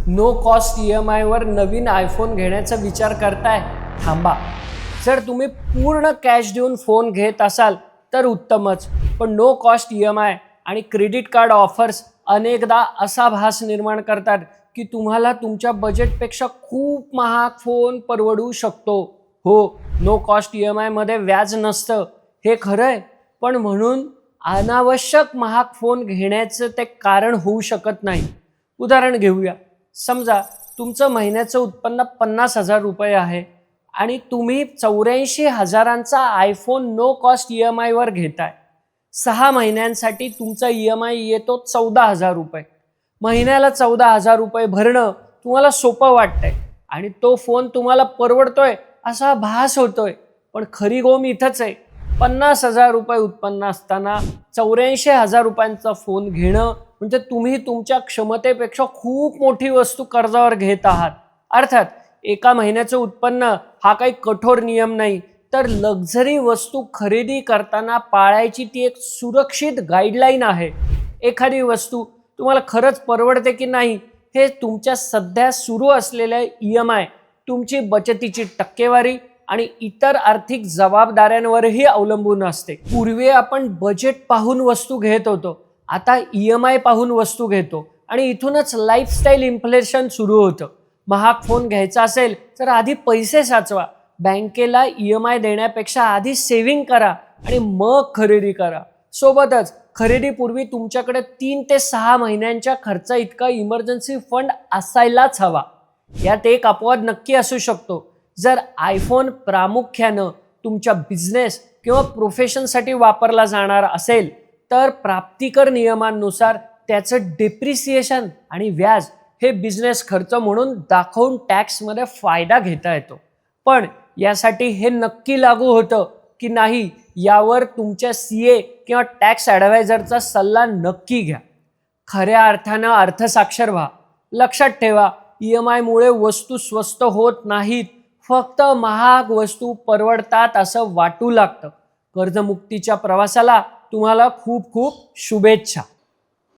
No cost EMI वर नवीन iPhone घेण्याचा विचार करताय? थांबा. जर तुम्ही पूर्ण कॅश देऊन फोन घेत असाल तर उत्तमच, पण नो कॉस्ट EMI आणि क्रेडिट कार्ड ऑफर्स अनेकदा असा भास निर्माण करतात की तुम्हाला तुमच्या बजेटपेक्षा खूप महाग फोन परवडू शकतो. हो, नो कॉस्ट EMI मध्ये व्याज नसतं हे खरं आहे, पण म्हणून अनावश्यक महाग फोन घेण्याचं ते कारण होऊ शकत नाही. उदाहरण घेऊया. समजा तुमचं महिन्याचं उत्पन्न 50,000 रुपये आहे आणि तुम्ही 84,000चा आयफोन नो कॉस्ट EMI वर घेताय. 6 महिन्यांसाठी तुमचा EMI येतो 14,000 रुपये. महिन्याला 14,000 रुपये भरणं तुम्हाला सोपं वाटतंय आणि तो फोन तुम्हाला परवडतोय असा भास होतोय, पण खरी गोम इथंच आहे. 50,000 रुपये उत्पन्न असताना 84,000 रुपयांचा फोन घेणं म्हणजे तुम्ही तुमच्या क्षमतेपेक्षा खूप मोठी वस्तू कर्जावर घेत आहात. अर्थात एका महिन्याचं उत्पन्न हा काही कठोर नियम नाही, तर लक्झरी वस्तू खरेदी करताना पाळायची ती एक सुरक्षित गाईडलाईन आहे. एखादी वस्तू तुम्हाला खरंच परवडते की नाही हे तुमच्या सध्या सुरू असलेल्या EMI, तुमची बचतीची टक्केवारी आणि इतर आर्थिक जबाबदाऱ्यांवरही अवलंबून असते. पूर्वी आपण बजेट पाहून वस्तू घेत होतो, आता EMI पाहून वस्तू घेतो आणि इथूनच लाईफस्टाईल इन्फ्लेशन सुरू होतं. महाग फोन घ्यायचा असेल तर आधी पैसे साचवा, बँकेला EMI देण्यापेक्षा आधी सेव्हिंग करा आणि मग खरेदी करा. सोबतच खरेदीपूर्वी तुमच्याकडे 3 ते 6 महिन्यांच्या खर्चा इतका इमर्जन्सी फंड असायलाच हवा. यात एक अपवाद नक्की असू शकतो. जर आयफोन प्रामुख्यानं तुमच्या बिझनेस किंवा प्रोफेशनसाठी वापरला जाणार असेल तर प्राप्तिकर नियमांनुसार त्याचं डेप्रिसिएशन आणि व्याज हे बिझनेस खर्च म्हणून दाखवून टॅक्समध्ये फायदा घेता येतो. पण यासाठी हे नक्की लागू होतं की नाही यावर तुमच्या CA किंवा टॅक्स ॲडवायझरचा सल्ला नक्की घ्या. खऱ्या अर्थानं अर्थसाक्षर व्हा. लक्षात ठेवा, EMI मुळे वस्तू स्वस्त होत नाहीत, फक्त महाग वस्तू परवडतात असं वाटू लागतं. कर्जमुक्तीच्या प्रवासाला तुम्हाला खूप खूप शुभेच्छा.